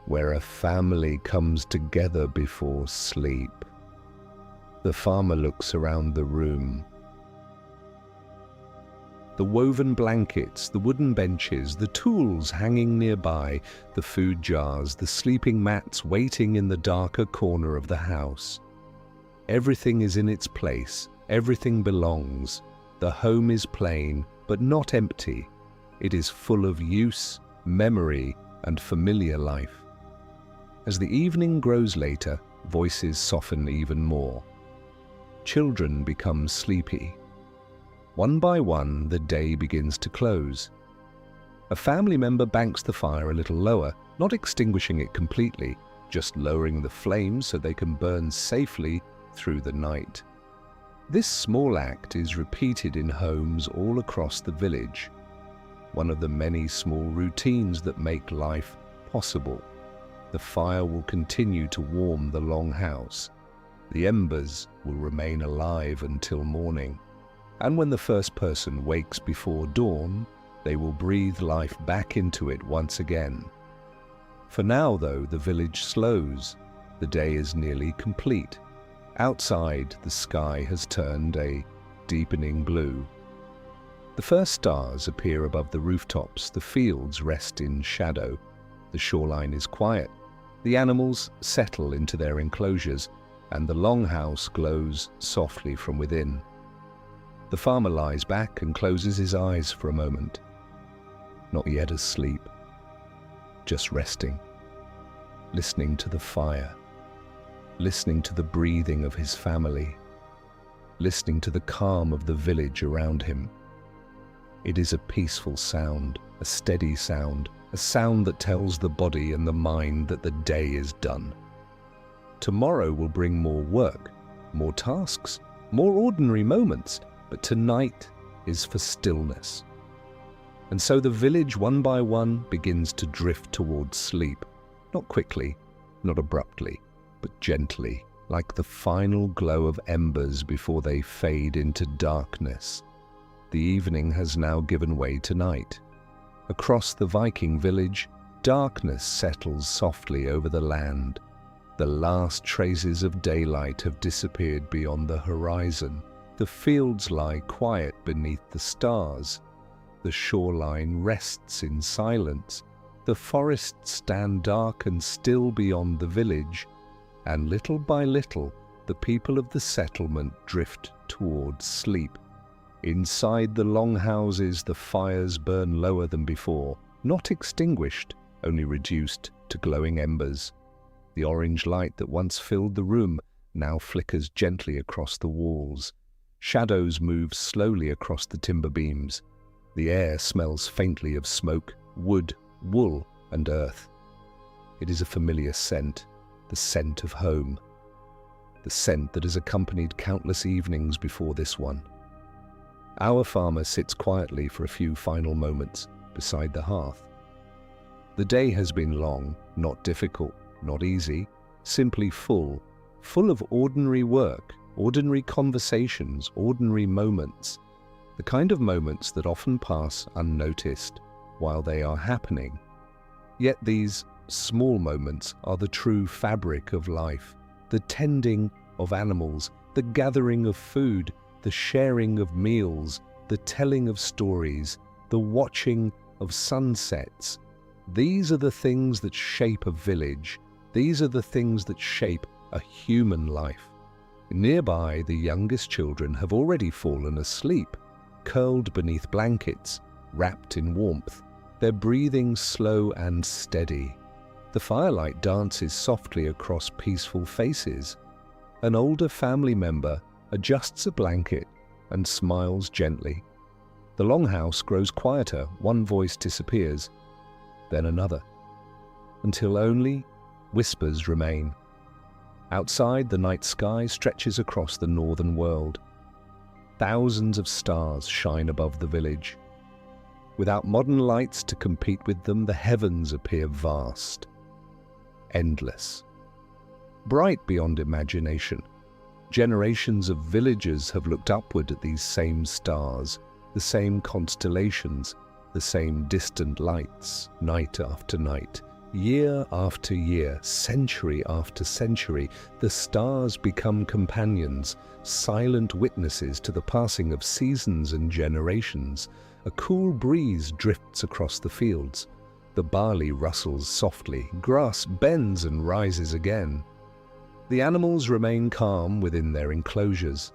[SPEAKER 1] where a family comes together before sleep. The farmer looks around the room. The woven blankets, the wooden benches, the tools hanging nearby, the food jars, the sleeping mats waiting in the darker corner of the house. Everything is in its place, everything belongs. The home is plain, but not empty. It is full of use, memory, and familiar life. As the evening grows later, voices soften even more. Children become sleepy. One by one, the day begins to close. A family member banks the fire a little lower, not extinguishing it completely, just lowering the flames so they can burn safely through the night. This small act is repeated in homes all across the village, one of the many small routines that make life possible. The fire will continue to warm the longhouse. The embers will remain alive until morning. And when the first person wakes before dawn, they will breathe life back into it once again. For now, though, the village slows. The day is nearly complete. Outside, the sky has turned a deepening blue. The first stars appear above the rooftops. The fields rest in shadow. The shoreline is quiet. The animals settle into their enclosures, and the longhouse glows softly from within. The farmer lies back and closes his eyes for a moment. Not yet asleep, just resting, listening to the fire, listening to the breathing of his family, listening to the calm of the village around him. It is a peaceful sound, a steady sound, a sound that tells the body and the mind that the day is done. Tomorrow will bring more work, more tasks, more ordinary moments, but tonight is for stillness. And so the village, one by one, begins to drift towards sleep, not quickly, not abruptly, but gently, like the final glow of embers before they fade into darkness. The evening has now given way to night. Across the Viking village, darkness settles softly over the land. The last traces of daylight have disappeared beyond the horizon. The fields lie quiet beneath the stars. The shoreline rests in silence. The forests stand dark and still beyond the village. And little by little, the people of the settlement drift towards sleep. Inside the longhouses, the fires burn lower than before, not extinguished, only reduced to glowing embers. The orange light that once filled the room now flickers gently across the walls. Shadows move slowly across the timber beams. The air smells faintly of smoke, wood, wool, and earth. It is a familiar scent, the scent of home. The scent that has accompanied countless evenings before this one. Our farmer sits quietly for a few final moments beside the hearth. The day has been long, not difficult, not easy, simply full of ordinary work, ordinary conversations, ordinary moments, the kind of moments that often pass unnoticed while they are happening. Yet these small moments are the true fabric of life, the tending of animals, the gathering of food, the sharing of meals, the telling of stories, the watching of sunsets. These are the things that shape a village. These are the things that shape a human life. Nearby, the youngest children have already fallen asleep, curled beneath blankets, wrapped in warmth, their breathing slow and steady. The firelight dances softly across peaceful faces. An older family member adjusts a blanket and smiles gently. The longhouse grows quieter, one voice disappears, then another, until only whispers remain. Outside, the night sky stretches across the northern world. Thousands of stars shine above the village. Without modern lights to compete with them, the heavens appear vast, endless, bright beyond imagination. Generations of villagers have looked upward at these same stars, the same constellations, the same distant lights, night after night. Year after year, century after century, the stars become companions, silent witnesses to the passing of seasons and generations. A cool breeze drifts across the fields. The barley rustles softly, grass bends and rises again. The animals remain calm within their enclosures.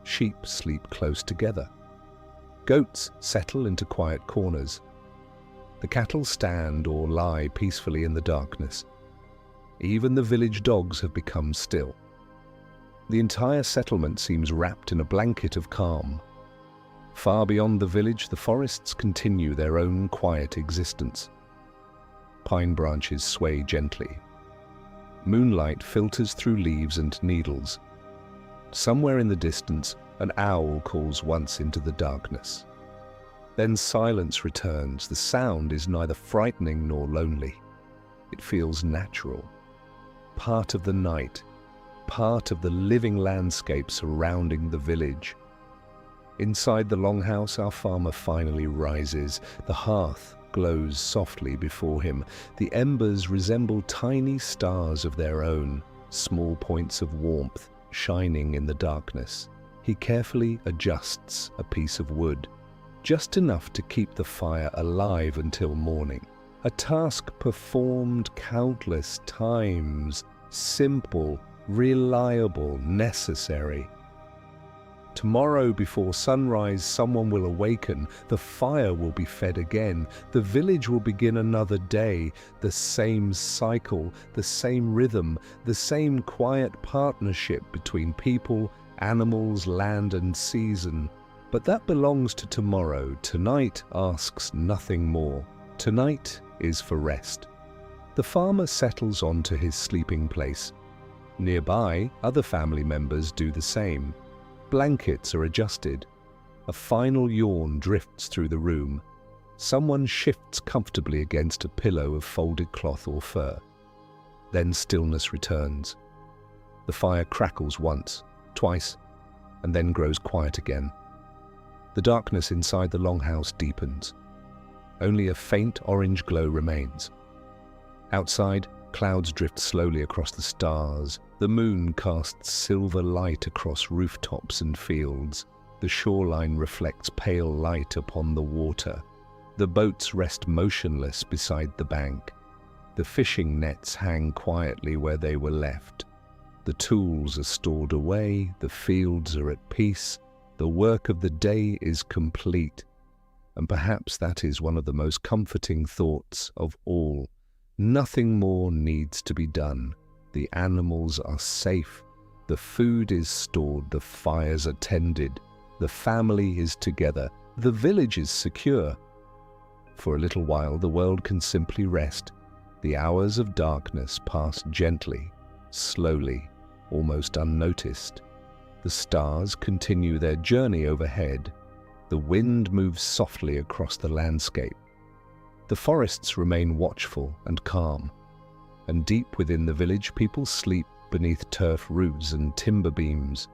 [SPEAKER 1] Sheep sleep close together. Goats settle into quiet corners. The cattle stand or lie peacefully in the darkness. Even the village dogs have become still. The entire settlement seems wrapped in a blanket of calm. Far beyond the village, the forests continue their own quiet existence. Pine branches sway gently. Moonlight filters through leaves and needles. Somewhere in the distance, an owl calls once into the darkness. Then silence returns. The sound is neither frightening nor lonely. It feels natural, part of the night, part of the living landscape surrounding the village. Inside the longhouse, our farmer finally rises. The hearth glows softly before him. The embers resemble tiny stars of their own, small points of warmth shining in the darkness. He carefully adjusts a piece of wood, just enough to keep the fire alive until morning. A task performed countless times, simple, reliable, necessary. Tomorrow before sunrise, someone will awaken, the fire will be fed again, the village will begin another day, the same cycle, the same rhythm, the same quiet partnership between people, animals, land and season. But that belongs to tomorrow. Tonight asks nothing more. Tonight is for rest. The farmer settles onto his sleeping place. Nearby, other family members do the same. Blankets are adjusted. A final yawn drifts through the room. Someone shifts comfortably against a pillow of folded cloth or fur. Then stillness returns. The fire crackles once, twice, and then grows quiet again. The darkness inside the longhouse deepens. Only a faint orange glow remains. Outside, clouds drift slowly across the stars. The moon casts silver light across rooftops and fields. The shoreline reflects pale light upon the water. The boats rest motionless beside the bank. The fishing nets hang quietly where they were left. The tools are stored away. The fields are at peace. The work of the day is complete. And perhaps that is one of the most comforting thoughts of all. Nothing more needs to be done. The animals are safe. The food is stored. The fires are tended. The family is together. The village is secure. For a little while, the world can simply rest. The hours of darkness pass gently, slowly, almost unnoticed. The stars continue their journey overhead. The wind moves softly across the landscape. The forests remain watchful and calm. And deep within the village, people sleep beneath turf roofs and timber beams,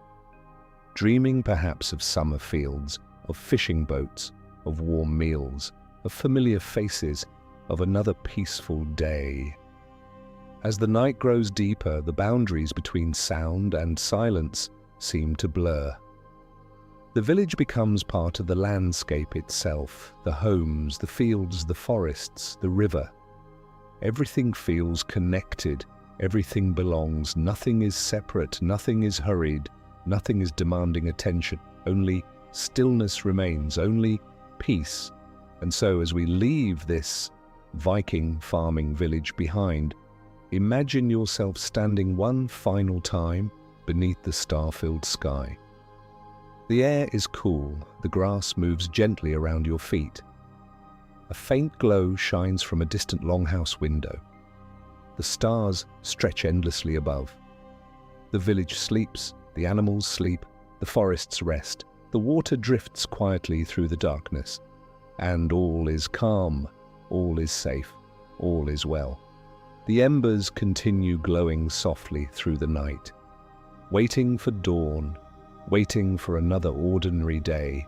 [SPEAKER 1] dreaming perhaps of summer fields, of fishing boats, of warm meals, of familiar faces, of another peaceful day. As the night grows deeper, the boundaries between sound and silence seem to blur. The village becomes part of the landscape itself, the homes, the fields, the forests, the river. Everything feels connected, Everything belongs, nothing is separate, nothing is hurried, nothing is demanding attention. Only stillness remains, only peace. And so as we leave this Viking farming village behind, imagine yourself standing one final time beneath the star-filled sky. The air is cool, the grass moves gently around your feet. A faint glow shines from a distant longhouse window. The stars stretch endlessly above. The village sleeps, the animals sleep, the forests rest, the water drifts quietly through the darkness. And all is calm, all is safe, all is well. The embers continue glowing softly through the night, waiting for dawn, waiting for another ordinary day,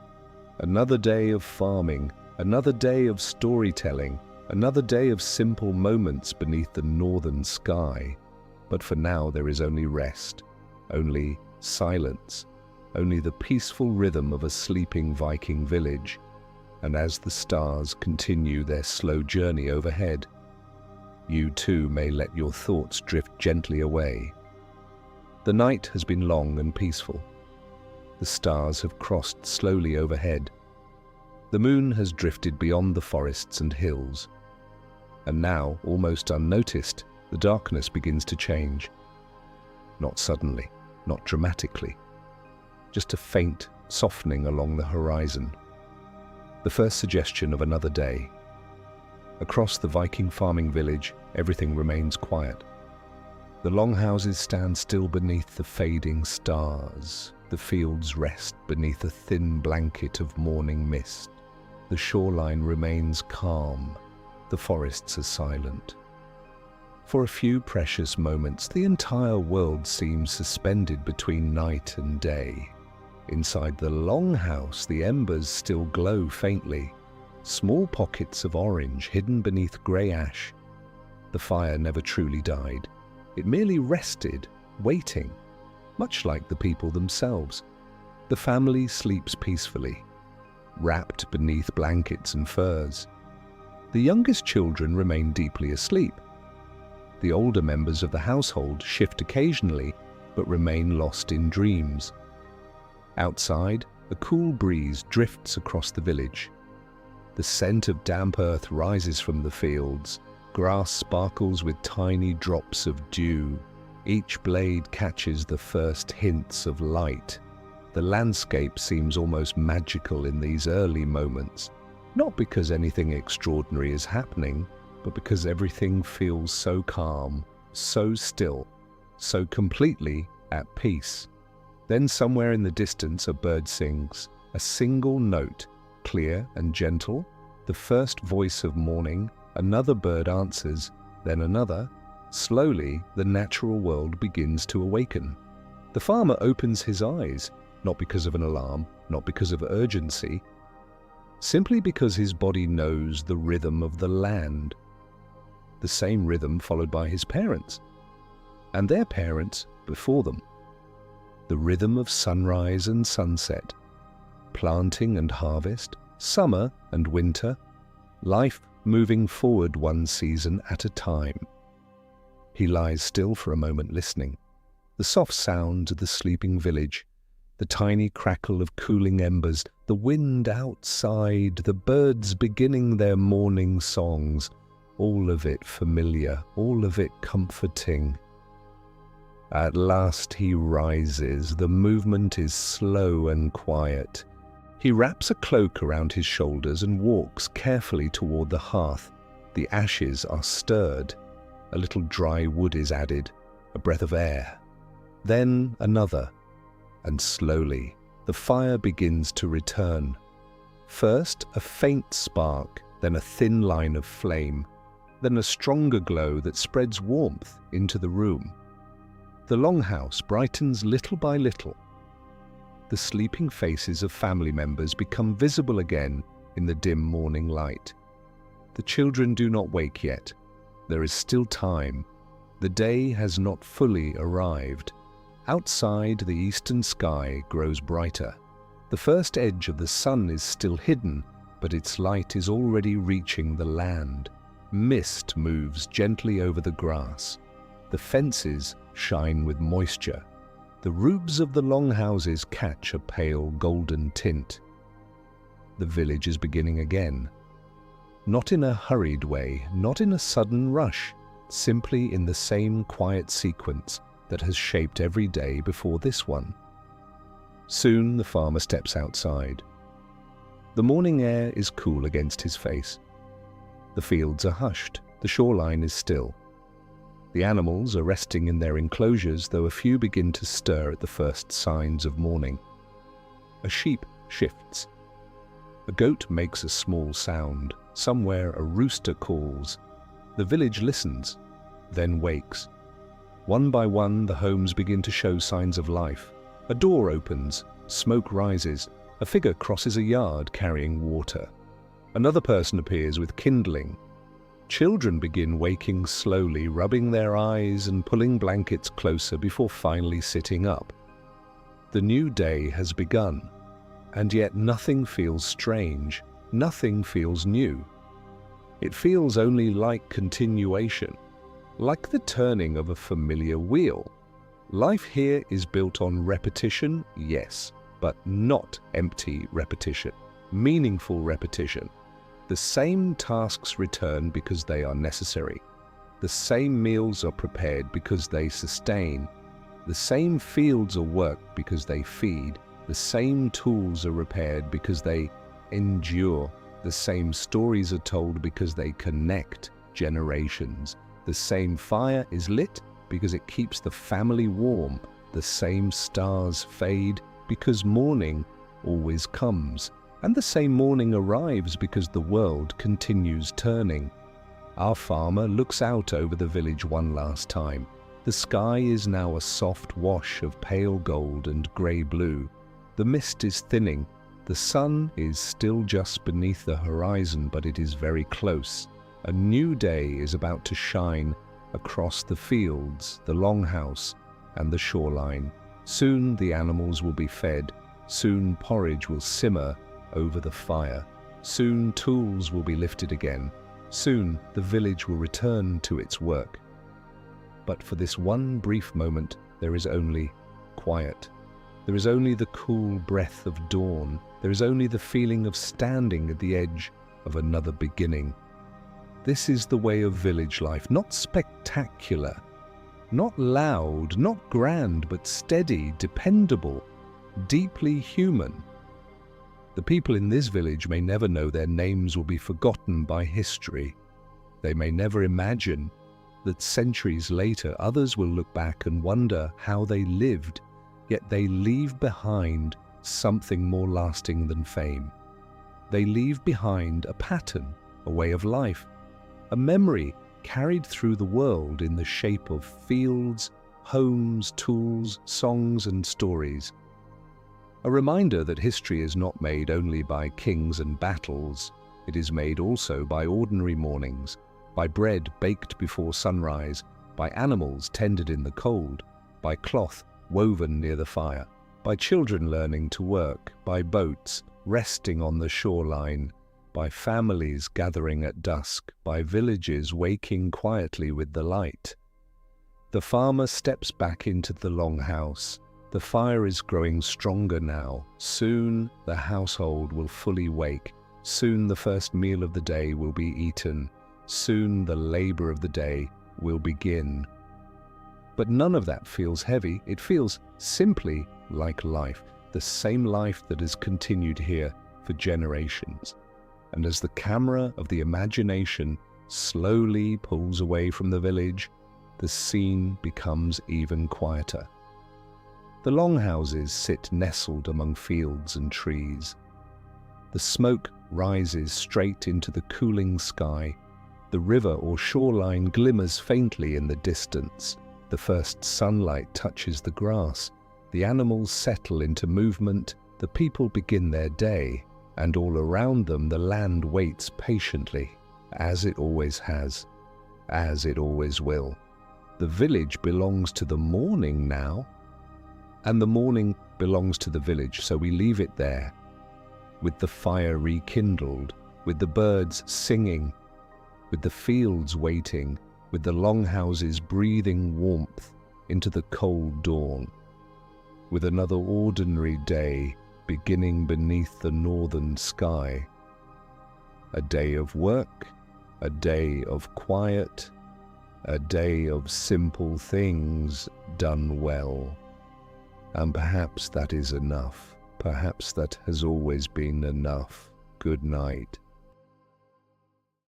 [SPEAKER 1] another day of farming, another day of storytelling, another day of simple moments beneath the northern sky. But for now there is only rest, only silence, only the peaceful rhythm of a sleeping Viking village. And as the stars continue their slow journey overhead, you too may let your thoughts drift gently away. The night has been long and peaceful. The stars have crossed slowly overhead. The moon has drifted beyond the forests and hills. And now, almost unnoticed, the darkness begins to change. Not suddenly, not dramatically, just a faint softening along the horizon. The first suggestion of another day. Across the Viking farming village, everything remains quiet. The longhouses stand still beneath the fading stars. The fields rest beneath a thin blanket of morning mist. The shoreline remains calm. The forests are silent. For a few precious moments, the entire world seems suspended between night and day. Inside the longhouse, the embers still glow faintly, small pockets of orange hidden beneath grey ash. The fire never truly died. It merely rested, waiting, much like the people themselves. The family sleeps peacefully, wrapped beneath blankets and furs. The youngest children remain deeply asleep. The older members of the household shift occasionally, but remain lost in dreams. Outside, a cool breeze drifts across the village. The scent of damp earth rises from the fields. Grass sparkles with tiny drops of dew. Each blade catches the first hints of light. The landscape seems almost magical in these early moments, not because anything extraordinary is happening, but because everything feels so calm, so still, so completely at peace. Then somewhere in the distance a bird sings, a single note, clear and gentle, the first voice of morning. Another bird answers, then another. Slowly, the natural world begins to awaken. The farmer opens his eyes, not because of an alarm, not because of urgency, simply because his body knows the rhythm of the land. The same rhythm followed by his parents, and their parents before them. The rhythm of sunrise and sunset, planting and harvest, summer and winter, life moving forward one season at a time. He lies still for a moment listening. The soft sound of the sleeping village, the tiny crackle of cooling embers, the wind outside, the birds beginning their morning songs, all of it familiar, all of it comforting. At last he rises. The movement is slow and quiet. He wraps a cloak around his shoulders and walks carefully toward the hearth. The ashes are stirred. A little dry wood is added, a breath of air. Then another, and slowly the fire begins to return. First a faint spark, then a thin line of flame, then a stronger glow that spreads warmth into the room. The longhouse brightens little by little. The sleeping faces of family members become visible again in the dim morning light. The children do not wake yet. There is still time. The day has not fully arrived. Outside, the eastern sky grows brighter. The first edge of the sun is still hidden, but its light is already reaching the land. Mist moves gently over the grass. The fences shine with moisture. The roofs of the longhouses catch a pale golden tint. The village is beginning again. Not in a hurried way, not in a sudden rush, simply in the same quiet sequence that has shaped every day before this one. Soon the farmer steps outside. The morning air is cool against his face. The fields are hushed, the shoreline is still. The animals are resting in their enclosures, though a few begin to stir at the first signs of morning. A sheep shifts. A goat makes a small sound. Somewhere a rooster calls. The village listens, then wakes. One by one, the homes begin to show signs of life. A door opens, smoke rises, a figure crosses a yard carrying water. Another person appears with kindling. Children begin waking slowly, rubbing their eyes and pulling blankets closer before finally sitting up. The new day has begun, and yet nothing feels strange, nothing feels new. It feels only like continuation, like the turning of a familiar wheel. Life here is built on repetition, yes, but not empty repetition, meaningful repetition. The same tasks return because they are necessary. The same meals are prepared because they sustain. The same fields are worked because they feed. The same tools are repaired because they endure. The same stories are told because they connect generations. The same fire is lit because it keeps the family warm. The same stars fade because morning always comes. And the same morning arrives because the world continues turning. Our farmer looks out over the village one last time. The sky is now a soft wash of pale gold and grey-blue. The mist is thinning. The sun is still just beneath the horizon, but it is very close. A new day is about to shine across the fields, the longhouse, and the shoreline. Soon the animals will be fed. Soon porridge will simmer over the fire. Soon tools will be lifted again. Soon the village will return to its work. But for this one brief moment, there is only quiet. There is only the cool breath of dawn. There is only the feeling of standing at the edge of another beginning. This is the way of village life, not spectacular, not loud, not grand, but steady, dependable, deeply human. The people in this village may never know their names will be forgotten by history. They may never imagine that centuries later others will look back and wonder how they lived, yet they leave behind something more lasting than fame. They leave behind a pattern, a way of life, a memory carried through the world in the shape of fields, homes, tools, songs, and stories. A reminder that history is not made only by kings and battles. It is made also by ordinary mornings, by bread baked before sunrise, by animals tended in the cold, by cloth woven near the fire, by children learning to work, by boats resting on the shoreline, by families gathering at dusk, by villages waking quietly with the light. The farmer steps back into the longhouse. The fire is growing stronger now. Soon the household will fully wake. Soon the first meal of the day will be eaten. Soon the labor of the day will begin. But none of that feels heavy. It feels simply like life, the same life that has continued here for generations. And as the camera of the imagination slowly pulls away from the village, the scene becomes even quieter. The longhouses sit nestled among fields and trees. The smoke rises straight into the cooling sky. The river or shoreline glimmers faintly in the distance. The first sunlight touches the grass. The animals settle into movement. The people begin their day. And all around them the land waits patiently, as it always has, as it always will. The village belongs to the morning now. And the morning belongs to the village, so we leave it there, with the fire rekindled, with the birds singing, with the fields waiting, with the longhouses breathing warmth into the cold dawn, with another ordinary day beginning beneath the northern sky. A day of work, a day of quiet, a day of simple things done well. And perhaps that is enough. Perhaps that has always been enough. Good night.